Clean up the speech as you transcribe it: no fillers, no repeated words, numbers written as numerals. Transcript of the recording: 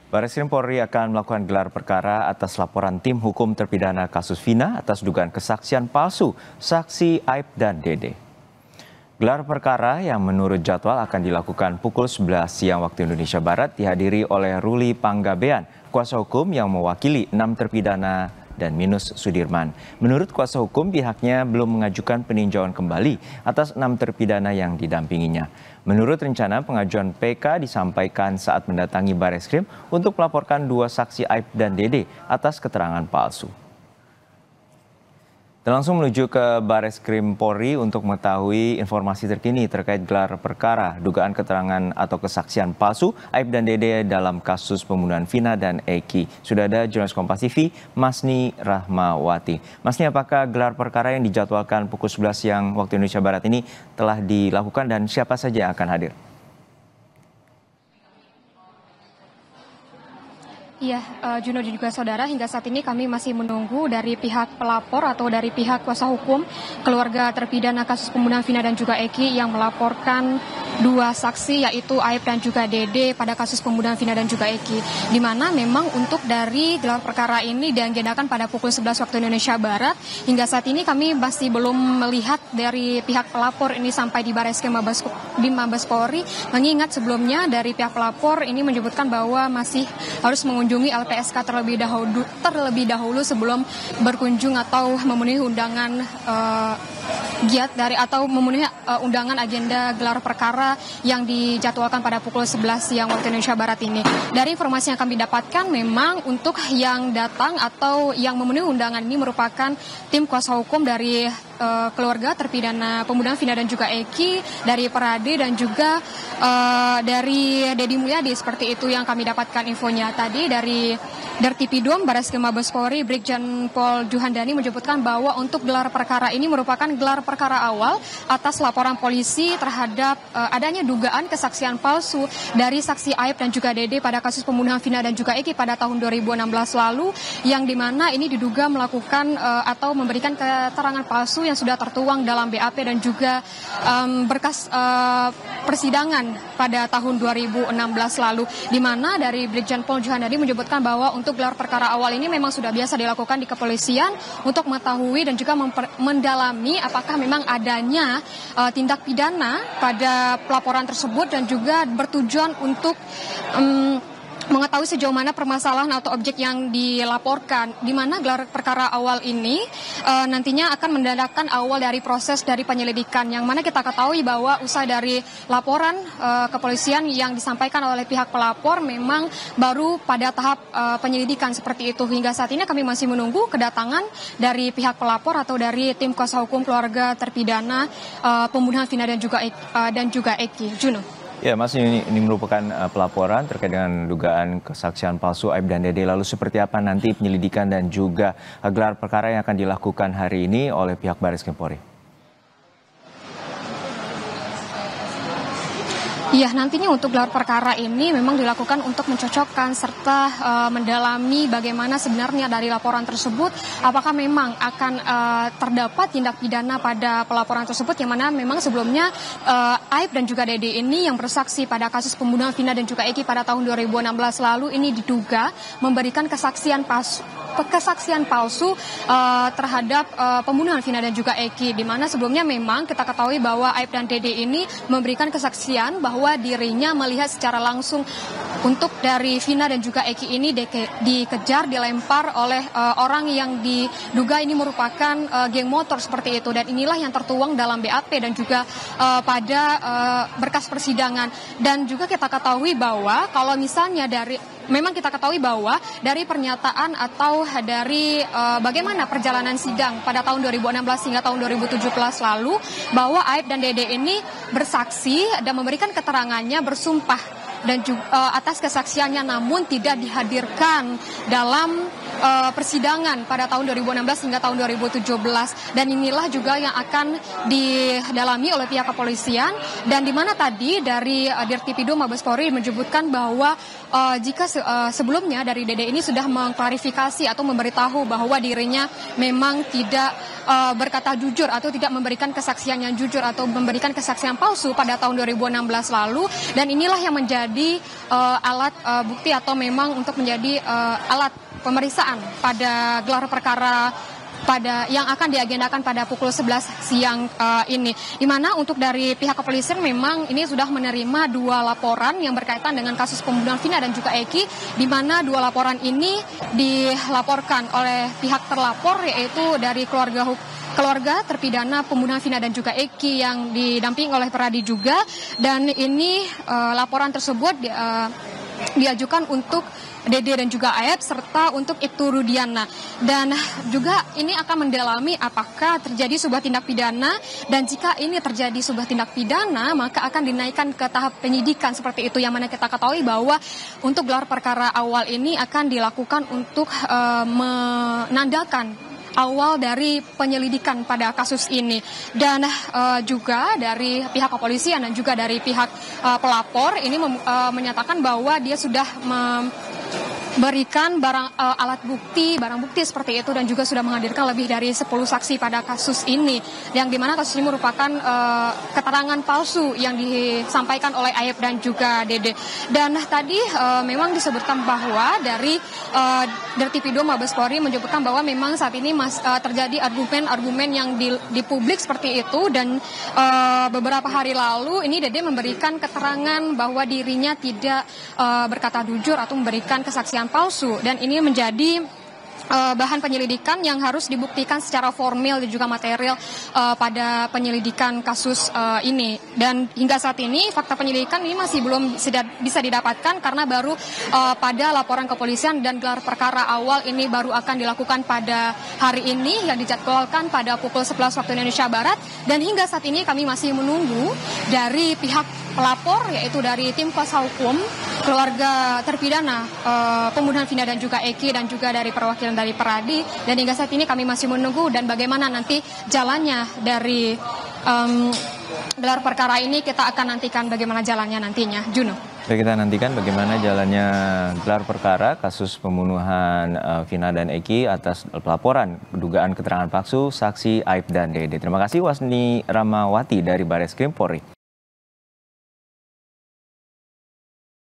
Bareskrim Polri akan melakukan gelar perkara atas laporan tim hukum terpidana kasus Vina atas dugaan kesaksian palsu saksi Aib dan Dede. Gelar perkara yang menurut jadwal akan dilakukan pukul 11 siang waktu Indonesia Barat dihadiri oleh Ruli Panggabean, kuasa hukum yang mewakili 6 terpidana dan Minus Sudirman. Menurut kuasa hukum, pihaknya belum mengajukan peninjauan kembali atas 6 terpidana yang didampinginya. Menurut rencana, pengajuan PK disampaikan saat mendatangi Bareskrim untuk melaporkan 2 saksi Aib dan Dede atas keterangan palsu. Dan langsung menuju ke Bareskrim Polri untuk mengetahui informasi terkini terkait gelar perkara dugaan keterangan atau kesaksian palsu Aib dan Dede dalam kasus pembunuhan Vina dan Eki. Sudah ada jurnalis Kompas TV, Masni Rahmawati. Masni, apakah gelar perkara yang dijadwalkan pukul 11 siang waktu Indonesia Barat ini telah dilakukan dan siapa saja yang akan hadir? Iya, Juno dan juga saudara, hingga saat ini kami masih menunggu dari pihak pelapor atau dari pihak kuasa hukum keluarga terpidana kasus pembunuhan Vina dan juga Eki yang melaporkan 2 saksi yaitu Aib dan juga Dede pada kasus pembunuhan Vina dan juga Eki. Di mana memang untuk dari gelar perkara ini diagendakan pada pukul 11 waktu Indonesia Barat. Hingga saat ini kami masih belum melihat dari pihak pelapor ini sampai di Bareskrim Mabes Polri. Mengingat sebelumnya dari pihak pelapor ini menyebutkan bahwa masih harus mengunjungi LPSK terlebih dahulu sebelum berkunjung atau memenuhi undangan giat dari atau memenuhi undangan agenda gelar perkara yang dijadwalkan pada pukul 11 siang waktu Indonesia Barat ini. Dari informasi yang kami dapatkan, memang untuk yang datang atau yang memenuhi undangan ini merupakan tim kuasa hukum dari keluarga terpidana pembunuhan Vina dan juga Eki, dari Perade dan juga dari Deddy Mulyadi. Seperti itu yang kami dapatkan infonya tadi dari Dirtipidum Bareskrim Mabes Polri. Brigjen Pol Juhandani menyebutkan bahwa untuk gelar perkara ini merupakan gelar perkara awal atas laporan polisi terhadap adanya dugaan kesaksian palsu dari saksi Aib dan juga Dede pada kasus pembunuhan Vina dan juga Eki pada tahun 2016 lalu, yang dimana ini diduga melakukan atau memberikan keterangan palsu yang sudah tertuang dalam BAP dan juga berkas persidangan pada tahun 2016 lalu, di mana dari Brigjen Pol Juhandani menyebutkan bahwa untuk gelar perkara awal ini memang sudah biasa dilakukan di kepolisian untuk mengetahui dan juga mendalami apakah memang adanya tindak pidana pada pelaporan tersebut dan juga bertujuan untuk mengetahui sejauh mana permasalahan atau objek yang dilaporkan, di mana gelar perkara awal ini nantinya akan mendadakkan awal dari proses dari penyelidikan, yang mana kita ketahui bahwa usai dari laporan kepolisian yang disampaikan oleh pihak pelapor memang baru pada tahap penyelidikan seperti itu. Hingga saat ini kami masih menunggu kedatangan dari pihak pelapor atau dari tim kuasa hukum keluarga terpidana pembunuhan Vina dan juga Eki. Juno. Ya, Mas, ini merupakan pelaporan terkait dengan dugaan kesaksian palsu Aib dan Dede. Lalu seperti apa nanti penyelidikan dan juga gelar perkara yang akan dilakukan hari ini oleh pihak Bareskrim Polri? Iya, nantinya untuk gelar perkara ini memang dilakukan untuk mencocokkan serta mendalami bagaimana sebenarnya dari laporan tersebut, apakah memang akan terdapat tindak pidana pada pelaporan tersebut, yang mana memang sebelumnya Aib dan juga Dede ini yang bersaksi pada kasus pembunuhan Vina dan juga Eki pada tahun 2016 lalu ini diduga memberikan kesaksian palsu terhadap pembunuhan Vina dan juga Eki, di mana sebelumnya memang kita ketahui bahwa Aib dan Dede ini memberikan kesaksian bahwa dirinya melihat secara langsung untuk dari Vina dan juga Eki ini dikejar, dilempar oleh orang yang diduga ini merupakan geng motor seperti itu, dan inilah yang tertuang dalam BAP dan juga pada berkas persidangan. Dan juga kita ketahui bahwa kalau misalnya memang kita ketahui bahwa dari pernyataan atau dari bagaimana perjalanan sidang pada tahun 2016 hingga tahun 2017 lalu, bahwa Aib dan Dede ini bersaksi dan memberikan keterangannya, bersumpah dan juga atas kesaksiannya, namun tidak dihadirkan dalam persidangan pada tahun 2016 hingga tahun 2017, dan inilah juga yang akan didalami oleh pihak kepolisian, dan di mana tadi dari Dirtipidum Mabes Polri menyebutkan bahwa jika sebelumnya dari Dede ini sudah mengklarifikasi atau memberitahu bahwa dirinya memang tidak berkata jujur atau tidak memberikan kesaksian yang jujur atau memberikan kesaksian palsu pada tahun 2016 lalu, dan inilah yang menjadi menjadi alat bukti atau memang untuk menjadi alat pemeriksaan pada gelar perkara yang akan diagendakan pada pukul 11 siang ini. Di mana untuk dari pihak kepolisian memang ini sudah menerima 2 laporan yang berkaitan dengan kasus pembunuhan Vina dan juga Eki, di mana 2 laporan ini dilaporkan oleh pihak terlapor, yaitu dari keluarga terpidana pembunuhan Vina dan juga Eki yang didampingi oleh Peradi juga, dan ini laporan tersebut diajukan untuk Dede dan juga Ayep serta untuk Ibtu Rudiana, dan juga ini akan mendalami apakah terjadi sebuah tindak pidana, dan jika ini terjadi sebuah tindak pidana maka akan dinaikkan ke tahap penyidikan seperti itu, yang mana kita ketahui bahwa untuk gelar perkara awal ini akan dilakukan untuk menandakan awal dari penyelidikan pada kasus ini, dan juga dari pihak kepolisian dan juga dari pihak pelapor ini menyatakan bahwa dia sudah memberikan barang bukti seperti itu, dan juga sudah menghadirkan lebih dari 10 saksi pada kasus ini, yang dimana kasus ini merupakan keterangan palsu yang disampaikan oleh Ayep dan juga Dede. Dan tadi memang disebutkan bahwa dari Dirtipidum Mabes Polri menyebutkan bahwa memang saat ini terjadi argumen-argumen yang di publik seperti itu, dan beberapa hari lalu ini Dede memberikan keterangan bahwa dirinya tidak berkata jujur atau memberikan kesaksian palsu, dan ini menjadi bahan penyelidikan yang harus dibuktikan secara formil dan juga material pada penyelidikan kasus ini. Dan hingga saat ini fakta penyelidikan ini masih belum bisa didapatkan karena baru pada laporan kepolisian, dan gelar perkara awal ini baru akan dilakukan pada hari ini yang dijadwalkan pada pukul 11 waktu Indonesia Barat. Dan hingga saat ini kami masih menunggu dari pihak pelapor, yaitu dari tim kuasa hukum keluarga terpidana pembunuhan Vina dan juga Eki, dan juga dari perwakilan dari Peradi, dan hingga saat ini kami masih menunggu, dan bagaimana nanti jalannya dari gelar perkara ini kita akan nantikan bagaimana jalannya nantinya. Juno. Baik, kita nantikan bagaimana jalannya gelar perkara kasus pembunuhan Vina dan Eki atas pelaporan dugaan keterangan palsu saksi Aib dan Dede. Terima kasih Wasni Ramawati dari Barreskrim Polri.